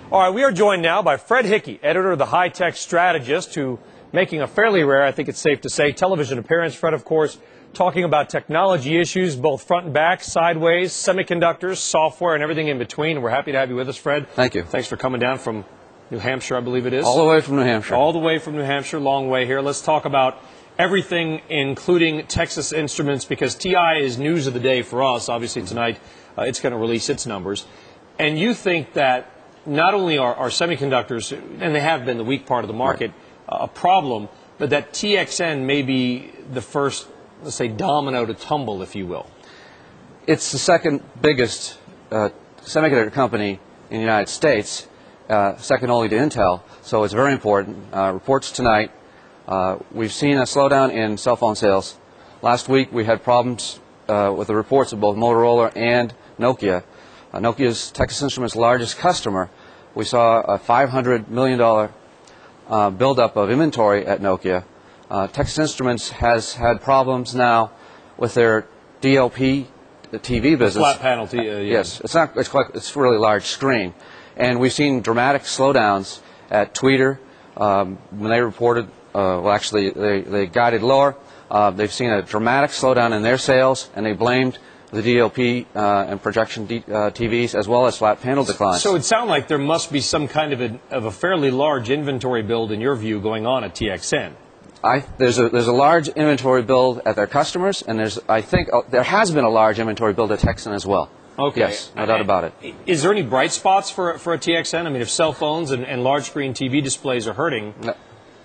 All right, we are joined now by Fred Hickey, editor of the High-Tech Strategist, who making a fairly rare, I think it's safe to say, television appearance. Fred, of course, talking about technology issues, both front and back, sideways, semiconductors, software, and everything in between. We're happy to have you with us, Fred. Thank you. Thanks for coming down from New Hampshire, I believe it is. All the way from New Hampshire. All the way from New Hampshire, long way here. Let's talk about everything, including Texas Instruments, because TI is news of the day for us. Obviously, tonight it's going to release its numbers. And you think that not only are semiconductors, and they have been the weak part of the market, a problem, but that TXN may be the first, let's say, domino to tumble, if you will. It's the second biggest semiconductor company in the United States, second only to Intel, so it's very important. Reports tonight, we've seen a slowdown in cell phone sales. Last week we had problems with the reports of both Motorola and Nokia. Nokia's Texas Instruments' largest customer. We saw a $500 million buildup of inventory at Nokia. Texas Instruments has had problems now with their DLP, the TV business. Flat panel TV. Yes, it's really large screen, and we've seen dramatic slowdowns at Tweeter when they reported. Well, actually, they guided lower. They've seen a dramatic slowdown in their sales, and they blamed the DLP and projection TVs as well as flat panel declines. So it sounds like there must be some kind of a fairly large inventory build, in your view, going on at TXN. There's a large inventory build at their customers, and I think there has been a large inventory build at Texan as well. Okay. Yes, no doubt about it. Is there any bright spots for a TXN? I mean, if cell phones and large screen TV displays are hurting. No.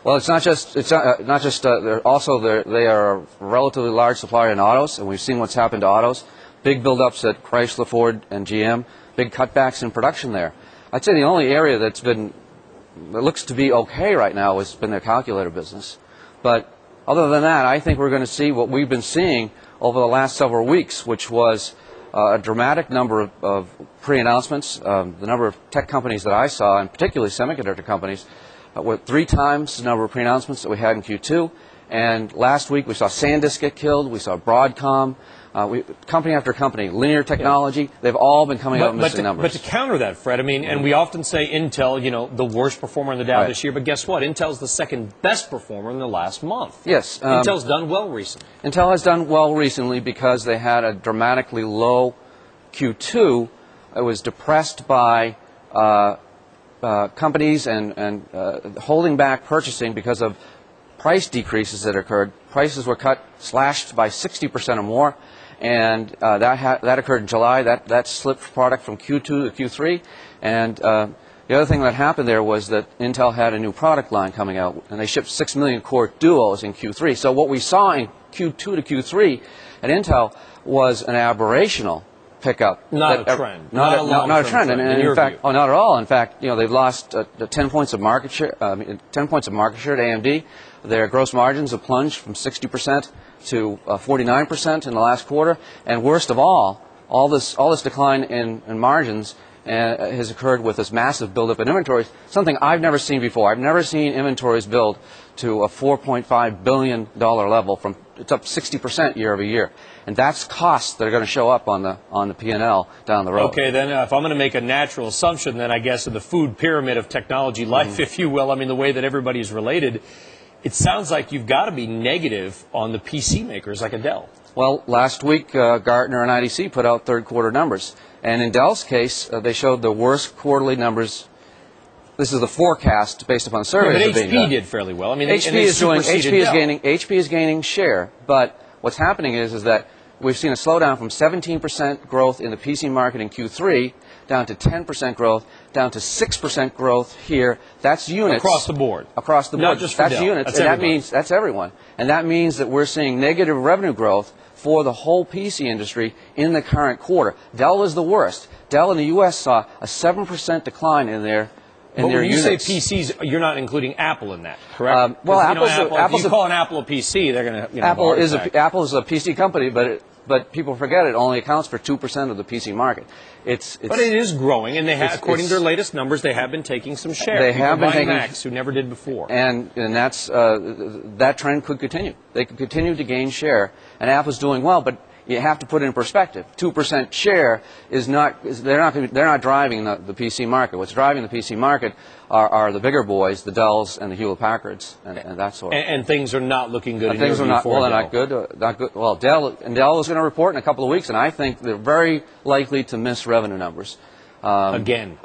Well, it's not just. They are a relatively large supplier in autos, and we've seen what's happened to autos. Big buildups at Chrysler, Ford, and GM. Big cutbacks in production there. I'd say the only area that looks to be okay right now has been their calculator business. But other than that, I think we're going to see what we've been seeing over the last several weeks, which was a dramatic number of pre-announcements. The number of tech companies that I saw, and particularly semiconductor companies, with 3 times the number of pre-announcements that we had in Q2. And last week we saw SanDisk get killed, we saw Broadcom, company after company, Linear Technology, they've all been coming out with missing numbers. But to counter that, Fred, I mean, and we often say Intel, the worst performer in the Dow this year, but guess what? Intel's the second best performer in the last month. Yes. Intel's done well recently. Intel has done well recently because they had a dramatically low Q2. It was depressed by companies and holding back purchasing because of price decreases that occurred. Prices were slashed by 60% or more, and that occurred in July. That slipped product from Q2 to Q3, and the other thing that happened there was that Intel had a new product line coming out, and they shipped 6 million core duos in Q3. So what we saw in Q2 to Q3 at Intel was an aberrational pickup. Not a trend. Not a trend. And in fact, not at all. In fact, they've lost 10 points of market share. 10 points of market share to AMD. Their gross margins have plunged from 60% to 49% in the last quarter. And worst of all this decline in margins has occurred with this massive buildup in inventories. Something I've never seen before. I've never seen inventories build to a $4.5 billion level. It's up 60% year over year. And that's costs that are going to show up on the P&L down the road. Okay, then if I'm going to make a natural assumption, then I guess in the food pyramid of technology life, if you will, I mean the way that everybody is related, it sounds like you've got to be negative on the PC makers like a Dell. Well, last week Gartner and IDC put out third quarter numbers. And in Dell's case, they showed the worst quarterly numbers. This is the forecast based upon surveys. Yeah, but HP did fairly well. I mean, HP is gaining share, but what's happening is that we've seen a slowdown from 17% growth in the PC market in Q3 down to 10% growth, down to 6% growth here. That's units across the board. Across the board. Not just for that's Dell. Units, and that means that's everyone. And that means that we're seeing negative revenue growth for the whole PC industry in the current quarter. Dell is the worst. Dell in the U.S. saw a 7% decline in their But when you units. say PCs, you're not including Apple in that, correct? Well, if you call an Apple a PC, they're going to. Apple is a PC company, but people forget it only accounts for 2% of the PC market. But it is growing, and according to their latest numbers, they have been taking some share. They have been taking Macs, who never did before. And that trend could continue. They could continue to gain share, and Apple's doing well. But you have to put it in perspective. 2% share is not, they're not driving the PC market. What's driving the PC market are the bigger boys, the Dells and the Hewlett-Packards and that sort of. And things are not looking good. Things are not, well, they're not good. Not good. Well, Dell is going to report in a couple of weeks, and I think they're very likely to miss revenue numbers. Again.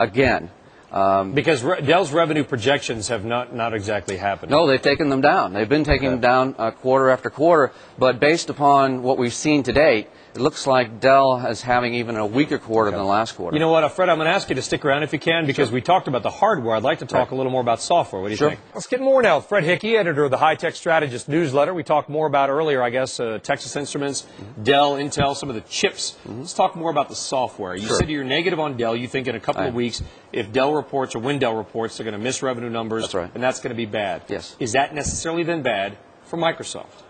Because Dell's revenue projections have not exactly happened. No, they've taken them down. They've been taking them down quarter after quarter. But based upon what we've seen to date, it looks like Dell is having even a weaker quarter than the last quarter. You know what, Fred, I'm going to ask you to stick around if you can, because we talked about the hardware. I'd like to talk a little more about software. What do you think? Let's get more now. Fred Hickey, editor of the High-Tech Strategist newsletter. We talked more about earlier, I guess, Texas Instruments, Dell, Intel, some of the chips. Let's talk more about the software. You said you're negative on Dell. You think in a couple of weeks, if Dell reports or when Dell reports, they're going to miss revenue numbers. That's right. And that's going to be bad. Yes. Is that necessarily then bad for Microsoft?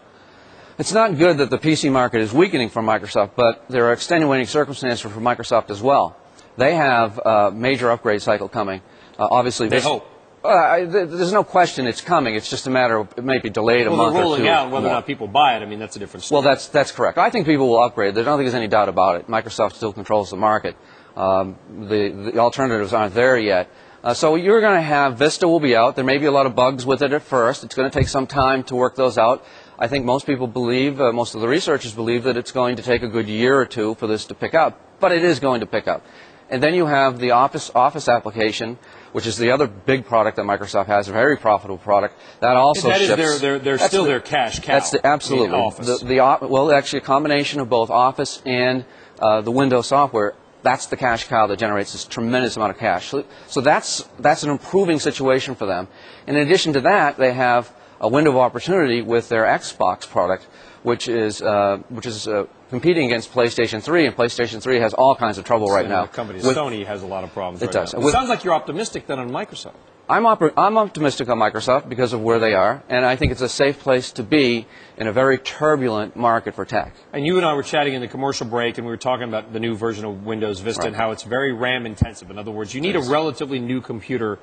It's not good that the PC market is weakening for Microsoft, but there are extenuating circumstances for Microsoft as well. They have a major upgrade cycle coming. Obviously, they hope. There's no question it's coming. It's just a matter of it may be delayed a month or two. Well, they're rolling out whether or not people buy it. I mean, that's a different story. Well, that's correct. I think people will upgrade. I don't think there's any doubt about it. Microsoft still controls the market. The alternatives aren't there yet. So you're going to have Vista will be out. There may be a lot of bugs with it at first. It's going to take some time to work those out. I think most people believe, most of the researchers believe that it's going to take a good year or two for this to pick up. But it is going to pick up. And then you have the Office application, which is the other big product that Microsoft has, a very profitable product. That also ships. They're still their cash cow. That's absolutely. Office. Well, actually a combination of both Office and the Windows software. That's the cash cow that generates this tremendous amount of cash. So that's an improving situation for them. In addition to that, they have a window of opportunity with their Xbox product, which is competing against PlayStation 3, and PlayStation 3 has all kinds of trouble right now. Sony has a lot of problems right does. now. It sounds like you're optimistic then on Microsoft. I'm optimistic on Microsoft because of where they are, and I think it's a safe place to be in a very turbulent market for tech. And you and I were chatting in the commercial break, and we were talking about the new version of Windows Vista and how it's very RAM intensive. In other words, you need a relatively new computer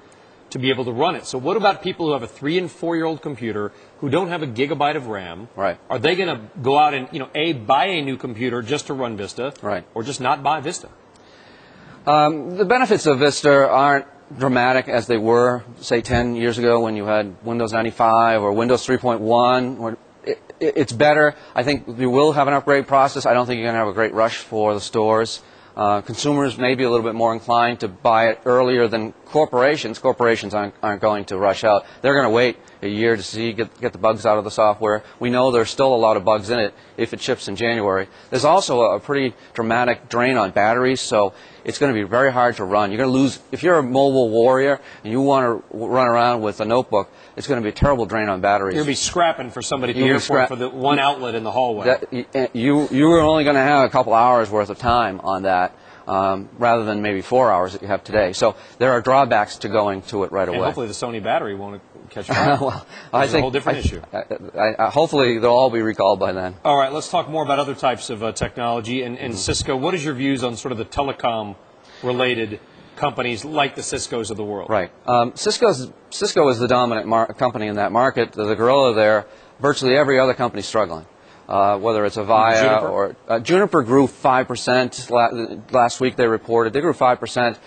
to be able to run it. So what about people who have a 3- and 4-year-old computer who don't have a gigabyte of RAM? Right. Are they going to go out and, buy a new computer just to run Vista? Right. Or just not buy Vista? The benefits of Vista aren't dramatic as they were, say, 10 years ago when you had Windows 95 or Windows 3.1. It's better. I think you will have an upgrade process. I don't think you're going to have a great rush for the stores. Consumers may be a little bit more inclined to buy it earlier than corporations. Corporations aren't going to rush out. They're going to wait a year to get the bugs out of the software. We know there's still a lot of bugs in it if it ships in January. There's also a pretty dramatic drain on batteries, so it's going to be very hard to run. You're going to lose, if you're a mobile warrior and you want to run around with a notebook, it's going to be a terrible drain on batteries. You're going to be scrapping for somebody at the airport for the one outlet in the hallway. You are only going to have a couple hours worth of time on that. Rather than maybe 4 hours that you have today. So there are drawbacks to going to it right away. And hopefully the Sony battery won't catch fire. Well, I think a whole different issue. Hopefully they'll all be recalled by then. All right, let's talk more about other types of technology. And Cisco, what is your views on sort of the telecom-related companies like the Ciscos of the world? Right. Cisco is the dominant company in that market. The gorilla there. Virtually every other company is struggling. Whether it's Avaya Juniper? or Juniper grew 5% last week. They reported they grew 5%.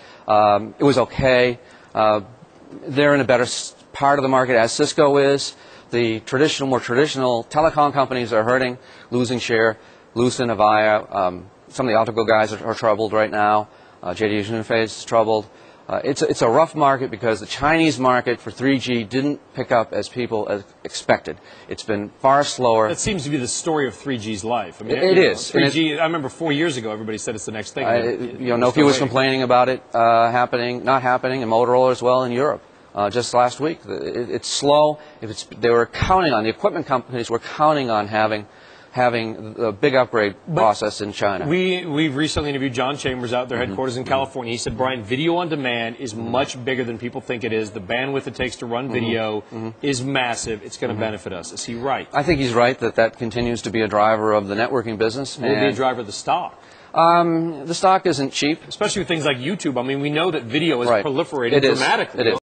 It was okay. They're in a better part of the market as Cisco is. The more traditional telecom companies are hurting, losing share. Lucent, Avaya, some of the optical guys are troubled right now. JD Uniphase is troubled. It's a rough market because the Chinese market for 3G didn't pick up as people expected. It's been far slower. That seems to be the story of 3G's life. I mean, it is. 3G. I remember 4 years ago, everybody said it's the next thing. Nokia was complaining about it not happening, and Motorola as well in Europe just last week. It's slow. They were counting on the equipment companies were counting on having a big upgrade process in China. We've recently interviewed John Chambers out at their headquarters in California. He said, Brian, video on demand is much bigger than people think it is. The bandwidth it takes to run video is massive. It's going to benefit us. Is he right? I think he's right that continues to be a driver of the networking business. Will it be a driver of the stock? The stock isn't cheap. Especially with things like YouTube. I mean, we know that video has proliferated dramatically. It is.